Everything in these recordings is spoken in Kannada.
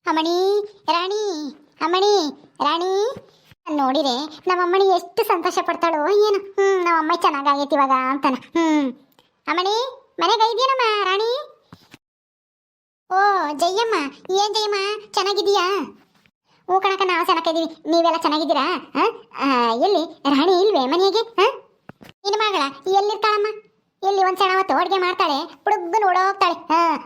ಅಮ್ಮಣಿ ರಾಣಿ, ಅಮ್ಮಣಿ ರಾಣಿ ನೋಡಿರೆ ನಮ್ಮಮ್ಮಣಿ ಎಷ್ಟು ಸಂತೋಷ ಪಡ್ತಾಳೋ ಏನು. ನಮ್ಮಮ್ಮ ಚೆನ್ನಾಗೈತಿ ಇವಾಗ ಅಂತಾನ. ಅಮ್ಮಣಿ ಮನೆಗೆ ಇದೆಯೇನಮ್ಮ ರಾಣಿ? ಓ ಜಯ್ಯಮ್ಮ, ಏನ್ ಜಯ್ಯಮ್ಮ ಚೆನ್ನಾಗಿದೀಯಾ? ಹ್ಞೂ ಕಣಕ, ನಾವು ಚೆನ್ನಾಗಿದ್ದೀವಿ. ನೀವೆಲ್ಲ ಚೆನ್ನಾಗಿದ್ದೀರಾ? ಎಲ್ಲಿ ರಾಣಿ ಇಲ್ವೇ ಮನೆಗೆ? ನಿನ್ನ ಮಗಳ ಎಲ್ಲಿರ್ತಾಳಮ್ಮ? ಎಲ್ಲಿ ಒಂದ್ ಸಣ್ಣ ಹೊತ್ತು ಅಡುಗೆ ಮಾಡ್ತಾಳೆ, ಹುಡುಗ ನೋಡೋಗ್ತಾಳೆ.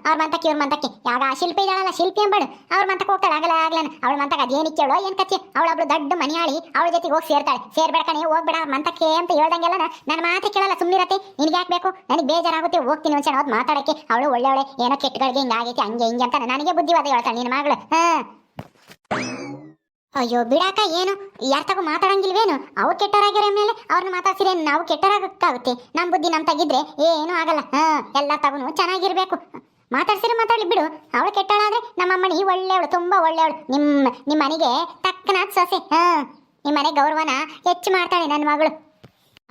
ಅವ್ರ ಮಂತಕ್ಕೆ ಇವ್ರ ಮಂತಕ್ಕೆ ಯಾವ್ದ ಶಿಲ್ಪಿ ಇದ್ದಾಳಲ್ಲ, ಶಿಲ್ಪಿ ಅಂಬಾಳು, ಅವ್ರ ಮಂತಕ್ಕೆ ಹೋಗ್ತಾಳೆ. ಆಗ್ಲನ ಅವಳ ಮಂತಕ್ಕೆ ಅದೇನಿಕ್ಕೆ ಹೇಳೋ ಏನ್ ಕಚ್ಚಿ, ಅವಳೊಬ್ಳು ದೊಡ್ಡ ಮನೆಯಾಳಿ, ಅವಳ ಜೊತೆಗೆ ಹೋಗಿ ಸೇರ್ತಾಳೆ. ಸೇರ್ಬೇಡಕಣೆ, ಹೋಗ್ಬೇಡ ಅವ್ರ ಮಂತಕ್ಕೆ ಅಂತ ಹೇಳ್ದಂಗೆಲ್ಲ ನನ್ನ ಮಾತು ಕೇಳಲ್ಲ, ಸುಮ್ಮನಿರತ್ತೆ. ನಿನ್ಗೆ ಯಾಕೆ ಬೇಕು? ನನಗೆ ಬೇಜಾರಾಗುತ್ತೆ, ಹೋಗ್ತೀನಿ ಒಂದ್ ಸಣ್ಣ ಹೊತ್ತು ಮಾತಾಡಕ್ಕೆ. ಅವಳು ಒಳ್ಳೆವಳೆ, ಏನೋ ಕೆಟ್ಟಗಳಿಗೆ ಹಿಂಗಾಗೈತಿ ಹಂಗೆ ಹಿಂಗೆ ಅಂತ ನನಗೆ ಬುದ್ಧಿವಾದ ಹೇಳ್ತಾಳೆ ನಿನ್ನ ಮಗಳು. ಅಯ್ಯೋ ಬಿಡಾಕ, ಏನು ಯಾರ ತಗೋ ಮಾತಾಡಂಗಿಲ್ವೇನು? ಅವ್ರು ಕೆಟ್ಟವರಾಗಿರೋ ಮೇಲೆ ಅವ್ರನ್ನ ಮಾತಾಡ್ಸಿದ್ರೆ ನಾವು ಕೆಟ್ಟವರಾಗಕ್ಕಾಗುತ್ತೆ. ನಮ್ಮ ಬುದ್ಧಿ ನಮ್ ತಗಿದ್ರೆ ಏನು ಆಗಲ್ಲ. ಎಲ್ಲ ತಗೋನು ಚೆನ್ನಾಗಿರ್ಬೇಕು. ಮಾತಾಡ್ಸಿದ್ರೆ ಮಾತಾಡ್ಲಿ ಬಿಡು. ಅವಳು ಕೆಟ್ಟವಳಾದ್ರೆ ನಮ್ಮಮ್ಮನಿ ಒಳ್ಳೆಯವಳು, ತುಂಬಾ ಒಳ್ಳೆಯವಳು. ನಿಮ್ಮ ಮನೆಗೆ ತಕ್ಕನಾದ ಸೊಸೆ. ನಿಮ್ಮ ಮನೆ ಗೌರವನ ಹೆಚ್ಚು ಮಾಡ್ತಾಳೆ ನನ್ನ ಮಗಳು.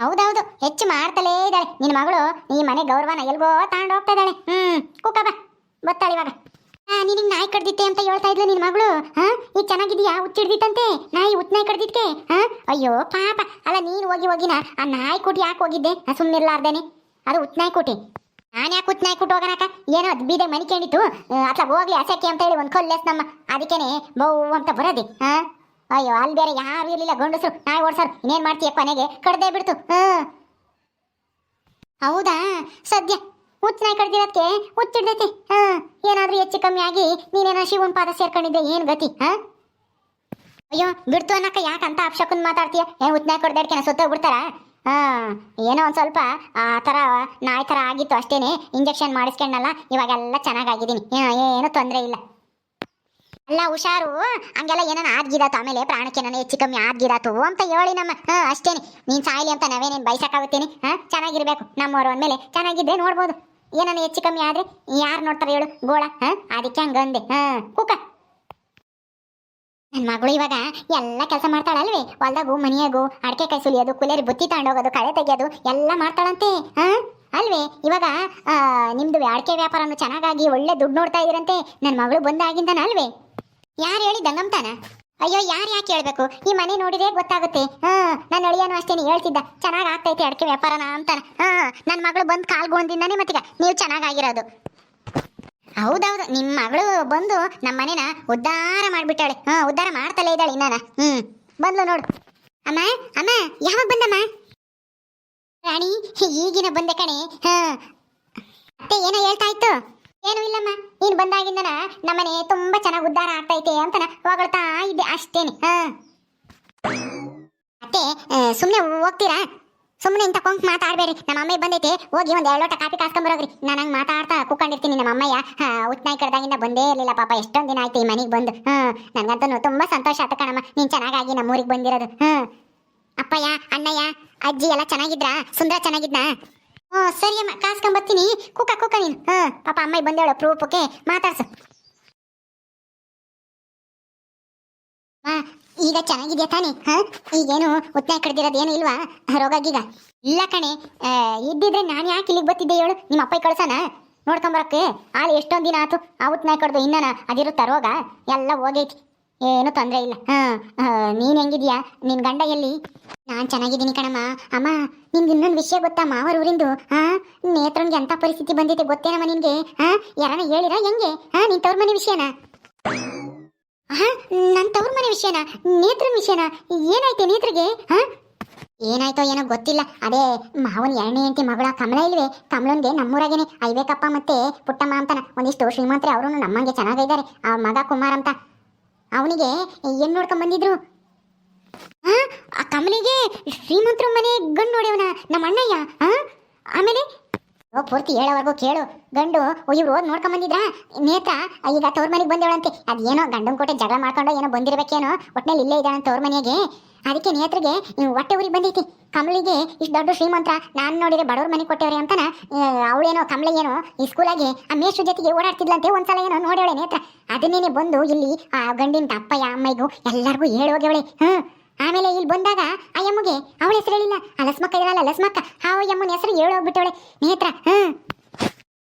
ಹೌದೌದು, ಹೆಚ್ಚು ಮಾಡ್ತಲೇ ಇದ್ದಾಳೆ ನಿನ್ನ ಮಗಳು. ಈ ಮನೆ ಗೌರವನ ಎಲ್ಗೋ ತಗೊಂಡು ಹೋಗ್ತಾ ಇದ್ದಾಳೆ. ಕುಕ್ಕ ಬತ್ತಾಳೆ ಇವಾಗ. ನಿನಗೆ ನಾಯಿ ಕಡ್ದಿತ್ತೆ ಅಂತ ಹೇಳ್ತಾ ಇದ್ಲು ನಿನ್ನ ಮಗಳು. ಈಗ ಚೆನ್ನಾಗಿದೀಯಾ? ಹುಚ್ಚಿಡ್ದಿತ್ತಂತೆ ನಾಯಿ, ನಾಯಿ ಕಡ್ದಿದ್ಕೆ. ಅಯ್ಯೋ ಪಾಪ. ಅಲ್ಲ ನೀನು ಹೋಗಿನ ಆ ನಾಯಿ ಕೂಟಿ ಯಾಕೆ ಹೋಗಿದ್ದೆ? ಸುಮ್ಮನಿರ್ಲಾರ್ದೇನೆ, ಅದು ನಾಯಿ ಕೂಟಿ. ನಾನು ಯಾಕೆ ನಾಯಿ ಕೂಟಿ ಹೋಗೋಣಕ? ಏನೋ ಅದು ಬೀದೆ ಮನಿಕೊಂಡಿತ್ತು, ಅಥವಾ ಹೋಗ್ಲಿ ಅಸಕ್ಕೆ ಅಂತ ಹೇಳಿ ಒಂದು ಕೊಲ್ಲೆಸ್ ನಮ್ಮ, ಅದಕ್ಕೇನೆ ಬೌ ಅಂತ ಬರೋದೆ. ಅಯ್ಯೋ ಅಲ್ಲಿ ಬೇರೆ ಯಾರು ಇರ್ಲಿಲ್ಲ, ಗಂಡಸರು ನಾಯಿ ಓಡ್ಸೋರು. ಇನ್ನೇನ್ ಮಾಡ್ತೀಯ, ಕೊನೆಗೆ ಕಡ್ದೇ ಬಿಡ್ತು. ಹೌದಾ? ಸದ್ಯ ನಾಯಿ ಕಡ್ದಿರೋದಕ್ಕೆ ಹುಚ್ಚಿಡ್ದೈತೆ. ಏನಾದ್ರೂ ಹೆಚ್ಚು ಕಮ್ಮಿ ಆಗಿ ನೀನೇನೋ ಶಿವನ್ ಪಾದ ಸೇರ್ಕೊಂಡಿದ್ದೆ, ಏನ್ ಗತಿ? ಅಯ್ಯೋ ಬಿಡ್ತು ಅನ್ನಕ ಯಾಕಂತ ಅಪ್ಶಕುನ್ ಮಾತಾಡ್ತೀಯ? ನಾಯಿ ಕಡ್ದಾಡ್ಕೆನ ಸುತ್ತೋಗ್ಬಿಡ್ತಾರ? ಏನೋ ಒಂದ್ ಸ್ವಲ್ಪ ಆ ತರ ನಾಯಿ ತರ ಆಗಿತ್ತು ಅಷ್ಟೇನೆ. ಇಂಜೆಕ್ಷನ್ ಮಾಡಿಸ್ಕೊಂಡಲ್ಲ, ಇವಾಗೆಲ್ಲ ಚೆನ್ನಾಗಿದ್ದೀನಿ, ಏನು ತೊಂದರೆ ಇಲ್ಲ. ಅಲ್ಲ ಹುಷಾರು, ಹಂಗೆಲ್ಲ ಏನಾನ ಆದ್ಗಿದಾತು, ಆಮೇಲೆ ಪ್ರಾಣಕ್ಕೆ ನಾನು ಹೆಚ್ಚು ಕಮ್ಮಿ ಆದ್ಗಿದಾತು ಅಂತ ಹೇಳಿ ನಮ್ಮ. ಅಷ್ಟೇನೆ, ನೀನ್ ಸಾಯ್ಲಿ ಅಂತ ನಾವೇನೇನು ಬಯಸಕ್ಕಾಗುತ್ತೇನೆ? ಚೆನ್ನಾಗಿರ್ಬೇಕು ನಮ್ಮವರು ಅಂದಮೇಲೆ. ಚೆನ್ನಾಗಿದ್ರೆ ನೋಡ್ಬೋದು. ಏನಾನ ಹೆಚ್ಚು ಕಮ್ಮಿ ಆದ್ರೆ ಯಾರು ನೋಡ್ತಾರೆ ಹೇಳು, ಗೋಳ. ಅದಕ್ಕೆ ಹಂಗಂದೆ. ಕೂಕ ನನ್ನ ಮಗಳು ಇವಾಗ ಎಲ್ಲ ಕೆಲಸ ಮಾಡ್ತಾಳಲ್ವೇ, ಹೊಲ್ದಾಗು ಮನೆಯಾಗು ಅಡಕೆ ಕಾಯಿ ಸುಲಿಯೋದು, ಕುಲೇರಿ ಬುತ್ತಿ ತಗೊಂಡೋಗೋದು, ಕಳೆ ತೆಗಿಯೋದು ಎಲ್ಲ ಮಾಡ್ತಾಳಂತೆ. ಅಲ್ವೇ ಇವಾಗ ನಿಮ್ದು ಅಡಕೆ ವ್ಯಾಪಾರನು ಚೆನ್ನಾಗಾಗಿ ಒಳ್ಳೆ ದುಡ್ಡು ನೋಡ್ತಾ ಇದ್ರಂತೆ ನನ್ನ ಮಗಳು ಬಂದಾಗಿಂದನ ಅಲ್ವೇ? ಯಾರು ಹೇಳಿ ದಂಗಮ್ತಾನ? ಅಯ್ಯೋ ಯಾರು ಯಾಕೆ ಹೇಳ್ಬೇಕು, ಈ ಮನೆ ನೋಡಿದ್ರೆ ಗೊತ್ತಾಗುತ್ತೆ. ನನ್ನ ಅಳಿಯನು ಅಷ್ಟೇನೆ ಹೇಳ್ತಿದ್ದ, ಚೆನ್ನಾಗಿ ಆಗ್ತೈತೆ ಅಡಕೆ ವ್ಯಾಪಾರನ ಅಂತಾನ. ನನ್ನ ಮಗಳು ಬಂದು ಕಾಲ್ಗೊಂದಿಂದಾನೆ ಮತ್ತೀಗ ನೀವು ಚೆನ್ನಾಗಿರೋದು. ಹೌದೌದು, ನಿಮ್ಮ ಮಗಳು ಬಂದು ನಮ್ಮ ಮನೇನ ಉದ್ಧಾರ ಮಾಡ್ಬಿಟ್ಟಾಳೆ. ಉದ್ಧಾರ ಮಾಡ್ತಲೇ ಇದ್ದಾಳೆ ಇನ್ನಾನ. ಬಂದ್ಲು ನೋಡು. ಅಮ್ಮ ಅಮ್ಮ ಯಾವಾಗ ಬಂದಮ್ಮ? ರಾಣಿ ಈಗಿನ ಬಂದೆ ಕಣೆ. ಅತ್ತೆ ಏನೋ ಹೇಳ್ತಾ ಇತ್ತು? ಏನು ಇಲ್ಲಮ್ಮ, ನೀನು ಬಂದಾಗಿಂದನ ನಮ್ಮನೆ ತುಂಬಾ ಚೆನ್ನಾಗಿ ಉದ್ಧಾರ ಆಗ್ತೈತೆ ಅಂತನ ಹೊಗಳ್ತಾ ಇದ್ದೆ ಅಷ್ಟೇನೆ. ಅತ್ತೆ ಸುಮ್ಮನೆ ಹೋಗ್ತೀರಾ? ಸುಮ್ಮನೆ ಇಂಥ ಕೊಂಕ್ ಮಾತಾಡ್ಬೇಡಿ. ನಮ್ಮ ಅಮ್ಮ ಬಂದೈತೆ, ಹೋಗಿ ಒಂದು 2 ಲೋಟ ಕಾಫಿ ಕಾಸ್ಕೊಂಬರೋಗ್ರಿ. ನಾನು ಹಂಗೆ ಮಾತಾಡ್ತಾ ಕೂಕೊಂಡಿರ್ತೀನಿ. ನಮ್ಮ ಅಮ್ಮಯ್ಯ ನಾಯಿ ಕಡ್ದಾಗಿಂದ ಬಂದೇ ಇರಲಿಲ್ಲ ಪಾಪ, ಎಷ್ಟೊಂದು ದಿನ ಆಯ್ತು ಈ ಮನೆಗೆ ಬಂದು. ನನಗಂತೂ ತುಂಬಾ ಸಂತೋಷ ಆಯ್ತು ಕಣಮ್ಮ, ನೀನು ಚೆನ್ನಾಗಾಗಿ ನಮ್ಮೂರಿಗೆ ಬಂದಿರೋದು. ಅಪ್ಪಯ್ಯ ಅಣ್ಣಯ್ಯ ಅಜ್ಜಿ ಎಲ್ಲ ಚೆನ್ನಾಗಿದ್ರಾ? ಸುಂದರ ಚೆನ್ನಾಗಿದ್ನಾ? ಸರಿ ಅಮ್ಮ, ಕಾಸ್ಕೊಂಬರ್ತೀನಿ. ಕೂಕ ನೀನು. ಪಾಪ ಅಮ್ಮ ಬಂದೇಳು ಪ್ರೂಫಕ್ಕೆ ಮಾತಾಡ್ಸು. ಈಗ ಚೆನ್ನಾಗಿದ್ಯಾ ತಾನೆ? ಈಗೇನು ನಾಯಿ ಕಡ್ದಿರೋದು ಏನು ಇಲ್ವಾ ರೋಗ ಗೀಗ? ಇಲ್ಲ ಕಣೆ, ಇದ್ದಿದ್ರೆ ನಾನು ಯಾಕೆ ಇಲ್ಲಿಗೆ ಬರ್ತಿದ್ದೆ ಹೇಳು? ನಿಮ್ಮ ಅಪ್ಪ ಕಳ್ಸನ ನೋಡ್ಕೊಂಬರಕ್ಕೆ. ಆಳು ಎಷ್ಟೊಂದು ದಿನ ಆಯ್ತು ನಾಯಿ ಕಡ್ದು, ಇನ್ನನ ಅದಿರುತ್ತ ರೋಗ ಎಲ್ಲ ಹೋಗೈತಿ, ಏನು ತೊಂದರೆ ಇಲ್ಲ. ನೀನು ಹೆಂಗಿದ್ಯಾ? ನಿನ್ನ ಗಂಡ ಎಲ್ಲಿ? ನಾನು ಚೆನ್ನಾಗಿದ್ದೀನಿ ಕಣಮ್ಮ. ಅಮ್ಮ ನಿನ್ಗೆ ಇನ್ನೊಂದು ವಿಷಯ ಗೊತ್ತಾ? ಮಾವರೂರಿಂದು ನೇತ್ರನ್ಗೆ ಎಂಥ ಪರಿಸ್ಥಿತಿ ಬಂದೈತೆ ಗೊತ್ತೇನಮ್ಮ ನಿನ್ಗೆ? ಯಾರನ್ನ ಹೇಳಿರ ಹೆಂಗೆ? ನಿನ್ ತವ್ರ ಮನೆ ವಿಷಯನ? ನನ್ನ ತವ್ರ ಮನೆ ವಿಷಯನ? ನೇತ್ರನ್ ವಿಷಯನ? ಏನಾಯ್ತೆ ನೇತ್ರಿಗೆ? ಏನಾಯ್ತೋ ಏನೋ ಗೊತ್ತಿಲ್ಲ. ಅದೇ ಮಾವನ್ 2ನೇ ಹೆಂಡತಿ ಮಗಳ ಕಮಲ ಇಲ್ವೇ, ಕಮಲನ್ಗೆ ನಮ್ಮೂರಾಗೇನೆ ಐವೇಕಪ್ಪ ಮತ್ತೆ ಪುಟ್ಟಮ್ಮ ಅಂತಾನ ಒಂದಿಷ್ಟು ಶ್ರೀಮಂತರೆ, ಅವರು ನಮ್ಮಂಗೆ ಚೆನ್ನಾಗಿದ್ದಾರೆ. ಆ ಮಗ ಕುಮಾರ್ ಅಂತ, ಅವನಿಗೆ ಏನ್ ನೋಡ್ಕೊಂಡ್ ಬಂದಿದ್ರು. ಆ ಕಮಲಿಗೆ ಶ್ರೀಮಂತರು ಮನೆ ಗಂಡು ನೋಡ್ಯವನ ನಮ್ಮ ಅಣ್ಣಯ್ಯ. ಆಮೇಲೆ ಪೂರ್ತಿ ಹೇಳೋವರೆಗೂ ಕೇಳು. ಗಂಡು ಇವ್ರು ಹೋಗಿ ನೋಡ್ಕೊಂಡ್ ಬಂದಿದ್ರ ನೇತ್ರ ಈಗ ತವ್ರ ಮನೆಗೆ ಬಂದೇಳಂತೆ. ಅದೇನೋ ಗಂಡನ ಕೋಟೆ ಜಗಳ ಮಾಡ್ಕೊಂಡು ಏನೋ ಬಂದಿರ್ಬೇಕೇನೋ, ಒಟ್ನಲ್ಲಿ ಇಲ್ಲೇ ಇದ್ದಾಳೆ ತವ್ರ ಮನೆಗೆ. ಅದಕ್ಕೆ ನೇತ್ರಿಗೆ ಹೊಟ್ಟೆ ಊರಿಗೆ ಬಂದೈತಿ. ಕಮಲಿಗೆ ಇಷ್ಟು ದೊಡ್ಡ ಶ್ರೀಮಂತರ ನಾನು ನೋಡಿದ್ರೆ ಬಡವ್ರ ಮನೆ ಕೊಟ್ಟವ್ರೆ ಅಂತಾನ. ಅವಳೇನೋ ಕಮಲಿಗೇನೋ ಈ ಸ್ಕೂಲಾಗೆ ಆ ಮೇಷ್ಟ್ರ ಜೊತೆಗೆ ಓಡಾಡ್ತಿದ್ಲಂತೆ. ಒಂದ್ಸಲ ಏನೋ ನೋಡವಳೆ ನೇತ್ರ. ಅದನ್ನೇನೆ ಬಂದು ಇಲ್ಲಿ ಆ ಗಂಡಿನ ಅಪ್ಪಯ್ಯ ಅಮ್ಮಯ್ಗೂ ಎಲ್ಲರಿಗೂ ಹೇಳೋಗ್ಯವಳೆ. ಆಮೇಲೆ ಇಲ್ಲಿ ಬಂದಾಗ ಆ ಯಮ್ಮಗೆ ಅವಳ ಹೆಸರು ಹೇಳಿಲ್ಲ. ಆ ಲಸ್ಮಕ್ಕ ಇರಲ್ಲ, ಲಸ್ಮಕ್ಕ ಆ ಯಮ್ಮನ ಹೆಸರು ಹೇಳೋಗ್ಬಿಟ್ಟವಳೆ ನೇತ್ರ.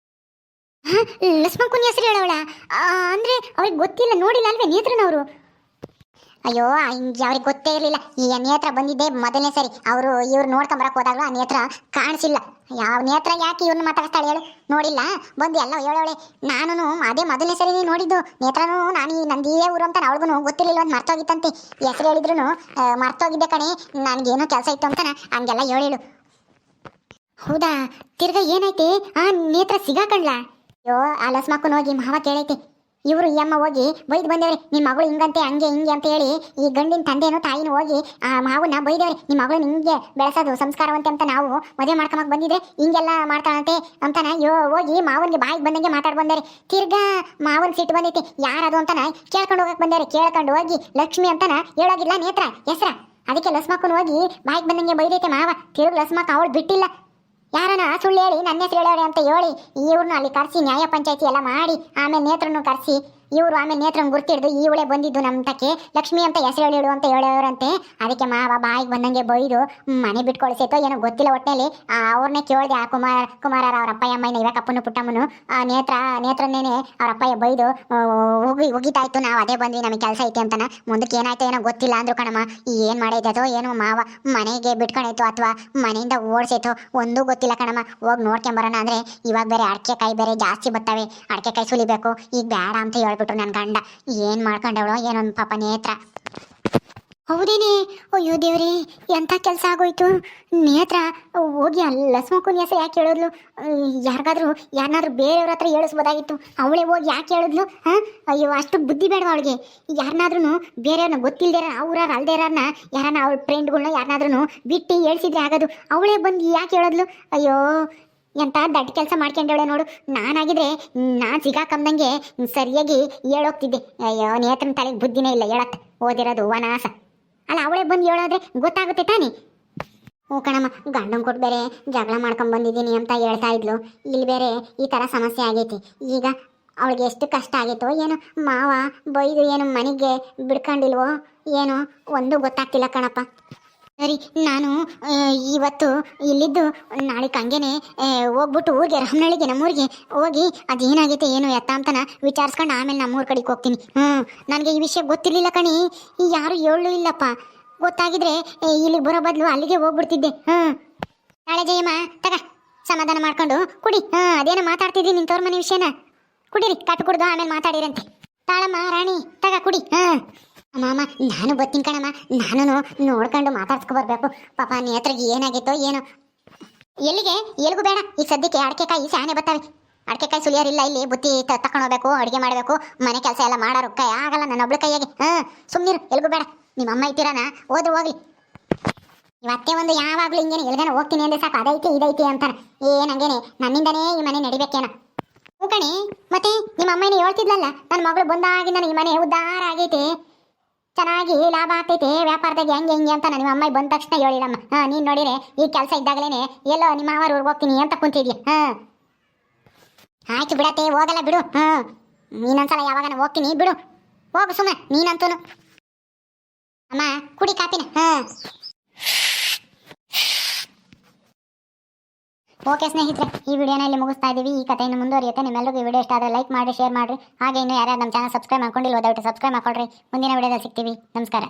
ಲಕ್ಷ್ಮಕ್ಕನ ಹೆಸರು ಹೇಳವಳ? ಅಂದ್ರೆ ಅವ್ರಿಗೆ ಗೊತ್ತಿಲ್ಲ, ನೋಡಿಲ್ಲ ಅಲ್ವೇ ನೇತ್ರನವರು? ಅಯ್ಯೋ ಅವ್ರಿಗೆ ಗೊತ್ತೇ ಇರಲಿಲ್ಲ. ಈ ನೇತ್ರ ಬಂದಿದ್ದೆ ಮೊದಲನೇ ಸರಿ. ಅವರು ಇವ್ರು ನೋಡ್ಕೊಂಬರಕ್ ಹೋದಾಗಲೂ ಆ ನೇತ್ರ ಕಾಣಿಸಿಲ್ಲ. ಯಾವ ನೇತ್ರ ಯಾಕೆ ಇವ್ರನ್ನ ಮಾತಾಡ್ತಾಳೆ ಹೇಳು? ನೋಡಿಲ್ಲ, ಬಂದು ಎಲ್ಲ ಹೇಳವಳೆ. ನಾನು ಅದೇ ಮೊದಲನೇ ಸರಿ ನೋಡಿದ್ದು ನೇತ್ರನೂ. ನಾನು ನಂದಿಯೇ ಊರು ಅಂತ ಅವಳಿಗೂ ಗೊತ್ತಿರಲಿಲ್ಲ, ಅಂತ ಮರ್ತೋಗಿತ್ತಂತೆ. ಹೆಸರು ಹೇಳಿದ್ರು ಮರ್ತೋಗಿದ್ದೆ ಕಣೆ, ನನಗೇನೋ ಕೆಲಸ ಇತ್ತು ಅಂತ ಹಂಗೆಲ್ಲ ಹೇಳಿಳು. ಹೌದಾ? ತಿರ್ಗಾ ಏನೈತೆ? ಆ ನೇತ್ರ ಸಿಗಾಕಂಡ್ಲಾ? ಅಯ್ಯೋ ಆ ಲಸ್ಮಕ್ಕನ ಹೋಗಿ ಮಾವ ಕೇಳೈತೆ. ಇವರು ಈ ಅಮ್ಮ ಹೋಗಿ ಬೈದು ಬಂದೇವ್ರಿ, ನಿಮ್ಮ ಮಗಳು ಹಿಂಗಂತೆ ಹಂಗೆ ಹಿಂಗೆ ಅಂತ ಹೇಳಿ ಈ ಗಂಡಿನ ತಂದೆನೋ ತಾಯಿನೂ ಹೋಗಿ ಆ ಮಾವನ್ನ ಬೈದೇವ್ರಿ. ನಿಮ್ಮ ಮಗಳು ಹಿಂಗೆ ಬೆಳೆಸೋದು ಸಂಸ್ಕಾರವಂತೆ ಅಂತ ನಾವು ಮದುವೆ ಮಾಡ್ಕೊಂಬಕ್ ಬಂದಿದ್ರೆ ಹಿಂಗೆಲ್ಲ ಮಾಡ್ತಾಳಂತೆ ಅಂತಾನ ಹೋಗಿ ಮಾವನಿಗೆ ಬಾಯಿಗೆ ಬಂದಂಗೆ ಮಾತಾಡ್ ಬಂದಾರೆ. ತಿರ್ಗಾ ಮಾವನ್ ಸಿಟ್ಟು ಬಂದೈತಿ. ಯಾರದು ಅಂತಾನ ಕೇಳ್ಕೊಂಡು ಹೋಗಕ್ ಬಂದಾರೆ. ಕೇಳ್ಕೊಂಡು ಹೋಗಿ ಲಕ್ಷ್ಮಿ ಅಂತಾನ ಹೇಳೋಗಿಲ್ಲ ನೇತ್ರ ಹೆಸ್ರ. ಅದಕ್ಕೆ ಲಸ್ಮಕ್ಕನ ಹೋಗಿ ಬಾಯಿಗೆ ಬಂದಂಗೆ ಬೈದೈತೆ ಮಾವ. ತಿರ್ಗ ಲಸ್ಮಕ್ಕ ಅವಳು ಬಿಟ್ಟಿಲ್ಲ. ಯಾರನ ಸುಳ್ಳು ಹೇಳಿ ನನ್ನ ಹೆಸರು ಹೇಳೋರೆ ಅಂತ ಹೇಳಿ ಇವ್ರನ್ನ ಅಲ್ಲಿ ಕರೆಸಿ ನ್ಯಾಯ ಪಂಚಾಯತಿ ಎಲ್ಲ ಮಾಡಿ ಆಮೇಲೆ ನೇತ್ರನ್ನು ಕರೆಸಿ ಇವರು ಆಮೇಲೆ ನೇತ್ರನ ಗುರ್ತಿಡ್ದು ಇವಳೆ ಬಂದಿದ್ದು ನಮ್ಮ ತಕ್ಕೆ ಲಕ್ಷ್ಮಿ ಅಂತ ಹೆಸರು ಹೇಳಿಡು ಅಂತ ಹೇಳೋರಂತೆ. ಅದಕ್ಕೆ ಮಾವ ಬಾಯಿಗೆ ಬಂದಂಗೆ ಬೈದು ಮನೆ ಬಿಟ್ಕೊಳಿಸೈತೋ ಏನೋ ಗೊತ್ತಿಲ್ಲ. ಒಟ್ಟಿನಲ್ಲಿ ಅವ್ರನ್ನೇ ಕೇಳಿದೆ. ಆ ಕುಮಾರರ ಅವ್ರ ಅಪ್ಪಯ್ಯ ಅಮ್ಮನ ಇವಾಕಪ್ಪನು ಪುಟ್ಟಮ್ಮನು ನೇತ್ರನ್ನೇನೆ ಅವ್ರ ಅಪ್ಪಯ್ಯ ಬೈದು ಹೋಗಿತಾ ಇತ್ತು. ನಾವು ಅದೇ ಬಂದ್ವಿ, ನಮಗೆ ಕೆಲಸ ಐತೆ ಅಂತಾನ. ಮುಂದಕ್ಕೆ ಏನಾಯ್ತು ಏನೋ ಗೊತ್ತಿಲ್ಲ ಅಂದ್ರು ಕಣಮ್ಮ. ಏನು ಮಾಡೈತೋ ಏನೋ ಮಾವ ಮನೆಗೆ ಬಿಟ್ಕೊಂಡೈತೋ ಅಥವಾ ಮನೆಯಿಂದ ಓಡಿಸೈತೋ ಒಂದೂ ಗೊತ್ತಿಲ್ಲ ಕಣಮ್ಮ. ಹೋಗಿ ನೋಡ್ಕೊಂಬರೋಣ ಅಂದರೆ ಇವಾಗ ಬೇರೆ ಅಡಿಕೆಕಾಯಿ ಬೇರೆ ಜಾಸ್ತಿ ಬರ್ತವೆ, ಅಡಿಕೆಕಾಯಿ ಸುಲಿಬೇಕು. ಈಗ ಬೇಡ ಅಂತ ಹೇಳ್ಬಿಟ್ರು ನನ್ನ ಗಂಡ. ಏನು ಮಾಡ್ಕೊಂಡವಳು ಏನೊಂದು ಪಾಪ ನೇತ್ರ. ಹೌದೇನೆ? ಅಯ್ಯೋ ದೇವ್ರಿ, ಎಂಥ ಕೆಲಸ ಆಗೋಯ್ತು. ನೇತ್ರ ಹೋಗಿ ಲಸ್ಮಕ್ಕನ ಹೆಸರು ಯಾಕೆ ಹೇಳಿದ್ಲು? ಯಾರನ್ನಾದ್ರೂ ಬೇರೆಯವ್ರ ಹತ್ರ ಹೇಳಿಸ್ಬೋದಾಗಿತ್ತು. ಅವಳೇ ಹೋಗಿ ಯಾಕೆ ಹೇಳಿದ್ಲು? ಅಯ್ಯೋ ಅಷ್ಟು ಬುದ್ಧಿ ಬೇಡವಾ ಅವಳಿಗೆ? ಯಾರನ್ನಾದ್ರೂ ಬೇರೆಯವ್ರನ್ನ ಗೊತ್ತಿಲ್ಲದೆ ಅವ್ರಾರು ಅಲ್ದೇ ಇರೋರ್ನ ಯಾರನ್ನ ಅವಳ ಫ್ರೆಂಡ್ಗಳನ್ನ ಯಾರನ್ನಾದ್ರೂ ಬಿಟ್ಟು ಹೇಳ್ಸಿದ್ರೆ ಆಗೋದು. ಅವಳೇ ಬಂದು ಯಾಕೆ ಹೇಳಿದ್ಲು? ಅಯ್ಯೋ ಎಂಥ ದಡ್ಡ ಕೆಲಸ ಮಾಡ್ಕೊಂಡವಳೆ ನೋಡು. ನಾನಾಗಿದ್ರೆ ನಾನು ಸಿಗಾಕಂದಂಗೆ ಸರಿಯಾಗಿ ಹೇಳೋಗ್ತಿದ್ದೆ. ಅಯ್ಯೋ ನೇತ್ರನ ತಲೆಗೆ ಬುದ್ಧಿನೇ ಇಲ್ಲ, ಹೇಳತ್ತೆ ಓದಿರೋದು ವನಾಸ. ಅಲ್ಲ ಅವಳೇ ಬಂದು ಹೇಳೋದ್ರೆ ಗೊತ್ತಾಗುತ್ತೆ ತಾನೇ. ಹ್ಞೂ ಕಣಮ್ಮ, ಗಂಡನ ಕೊಟ್ಟು ಬೇರೆ ಜಗಳ ಮಾಡ್ಕೊಂಡು ಬಂದಿದ್ದೀನಿ ಅಂತ ಹೇಳ್ತಾ ಇದ್ಲು. ಇಲ್ಲಿ ಬೇರೆ ಈ ಥರ ಸಮಸ್ಯೆ ಆಗೈತಿ. ಈಗ ಅವಳಿಗೆ ಎಷ್ಟು ಕಷ್ಟ ಆಗೈತೋ ಏನೋ. ಮಾವ ಬೈದು ಏನು ಮನೆಗೆ ಬಿಡ್ಕೊಂಡಿಲ್ವೋ ಏನೋ ಒಂದು ಗೊತ್ತಾಗ್ತಿಲ್ಲ ಕಣಪ್ಪ. ಸರಿ, ನಾನು ಇವತ್ತು ಇಲ್ಲಿದ್ದು ನಾಳೆ ಹಂಗೇನೆ ಹೋಗ್ಬಿಟ್ಟು ಊರಿಗೆ ರಾಮನಳ್ಳಿಗೆ ನಮ್ಮೂರಿಗೆ ಹೋಗಿ ಅದೇನಾಗೈತೆ ಏನು ಎತ್ತ ಅಂತನ ವಿಚಾರಿಸ್ಕೊಂಡು ಆಮೇಲೆ ನಮ್ಮೂರ ಕಡೆಗೆ ಹೋಗ್ತೀನಿ. ನನಗೆ ಈ ವಿಷಯ ಗೊತ್ತಿರಲಿಲ್ಲ ಕಣಿ, ಯಾರು ಹೇಳೂ ಇಲ್ಲಪ್ಪ. ಗೊತ್ತಾಗಿದ್ರೆ ಇಲ್ಲಿಗೆ ಬರೋ ಬದಲು ಅಲ್ಲಿಗೆ ಹೋಗ್ಬಿಡ್ತಿದ್ದೆ. ನಾಳೆ ಜಯಮ್ಮ ತಗ ಸಮಾಧಾನ ಮಾಡ್ಕೊಂಡು ಕುಡಿ. ಅದೇನೋ ಮಾತಾಡ್ತಿದ್ದೀನಿ ನಿನ್ನ ತೋರ್ ಮನೆ ವಿಷಯನ. ಕುಡೀರಿ, ಕಾಪಿ ಕುಡ್ದು ಆಮೇಲೆ ಮಾತಾಡಿರಂತೆ. ತಾಳಮ್ಮ ರಾಣಿ ತಗ ಕುಡಿ. ಮಾಮ ನಾನು ಬರ್ತೀನಿ ಕಣಮ್ಮ, ನಾನು ನೋಡ್ಕೊಂಡು ಮಾತಾಡ್ಸ್ಕೊಬರ್ಬೇಕು. ಪಾಪ ನೇತ್ರಗೆ ಏನಾಗಿತ್ತೋ ಏನೋ. ಎಲ್ಲಿಗೆ ಎಲ್ಗೂ ಬೇಡ, ಈಗ ಸದ್ಯಕ್ಕೆ ಅಡಿಕೆಕಾಯಿ ಶಾನೆ ಬರ್ತಾವೆ. ಅಡಿಕೆಕಾಯಿ ಸುಲಿಯೋರಿಲ್ಲ ಇಲ್ಲಿ, ಬುತ್ತಿ ತಕೊಂಡೋಗ್ಬೇಕು, ಅಡುಗೆ ಮಾಡಬೇಕು, ಮನೆ ಕೆಲಸ ಎಲ್ಲ ಮಾಡೋರು ಕೈ ಆಗಲ್ಲ ನನ್ನ ಒಬ್ಳು ಕೈಯಾಗೆ. ಸುಮ್ಮನಿರು, ಎಲ್ಗೂ ಬೇಡ. ನಿಮ್ಮ ಅಮ್ಮ ಇಟ್ಟಿರಾನ ಓದು ಹೋಗ್ಲಿ. ಇವತ್ತೇ ಒಂದು ಯಾವಾಗಲೂ ಹಿಂಗೇನೆ ಎಲ್ಗಾನ ಹೋಗ್ತೀನಿ ಅಂದರೆ ಸಾಕು ಅದೈತಿ ಇದೈತಿ ಅಂತಾನೆ. ಏನಂಗೇನೆ ನನ್ನಿಂದನೇ ಈ ಮನೆ ನಡಿಬೇಕೇನೋ. ಹ್ಞೂ ಕಣೆ, ಮತ್ತೆ ನಿಮ್ಮ ಅಮ್ಮನೇ ಹೇಳ್ತಿದ್ಲಲ್ಲ, ನನ್ನ ಮಗಳು ಬಂದಾಗಿಂದ ಈ ಮನೆ ಉದ್ಧಾರ ಆಗೈತೆ, ಚೆನ್ನಾಗಿ ಲಾಭ ಆಗ್ತೈತೆ ವ್ಯಾಪಾರದಾಗ ಹೆಂಗೆ ಹೆಂಗೆ ಅಂತ ನಿಮ್ಮ ಅಮ್ಮ ಬಂದ ತಕ್ಷಣ ಹೇಳಿರಮ್ಮ. ನೀನು ನೋಡಿರೆ ಈ ಕೆಲಸ ಇದ್ದಾಗಲೇ ಎಲ್ಲೋ ನಿಮ್ಮ ಮಾವಾರ ಊರಿಗೆ ಹೋಗ್ತೀನಿ ಅಂತ ಕುಂತಿದ್ಯಾ. ಆಯ್ತು ಬಿಡತ್ತೆ, ಹೋಗಲ್ಲ ಬಿಡು. ನೀನೊಂದ್ಸಲ ಯಾವಾಗ ಹೋಗ್ತೀನಿ ಬಿಡು, ಹೋಗು ಸುಮ್ಮನೆ ನೀನಂತೂ. ಅಮ್ಮ ಕುಡಿ ಕಾಪಿನ. ಓಕೆ ಸ್ನೇಹಿತರೆ, ಈ ವಿಡಿಯೋನ ಇಲ್ಲಿ ಮುಗಿಸ್ತಾ ಇದ್ದೀವಿ. ಈ ಕಥೆಯನ್ನು ಮುಂದುವರಿಯುತ್ತೆ. ನಿಮ್ಮೆಲ್ಲರಿಗೂ ಈ ವಿಡಿಯೋ ಇಷ್ಟ ಆದರೆ ಲೈಕ್ ಮಾಡಿ, ಶೇರ್ ಮಾಡಿರಿ. ಹಾಗೆ ಇನ್ನೂ ಯಾರ್ಯಾರು ನಮ್ಮ ಚಾನಲ್ ಸಬ್ಸ್ಕ್ರೈಬ್ ಮಾಡ್ಕೊಂಡಿಲ್ಲ ದಯವಿಟ್ಟು ಸಬ್ಸ್ಕ್ರೈಬ್ ಮಾಡ್ಕೊಳ್ರಿ. ಮುಂದಿನ ವಿಡಿಯೋದಲ್ಲಿ ಸಿಗ್ತೀವಿ. ನಮಸ್ಕಾರ.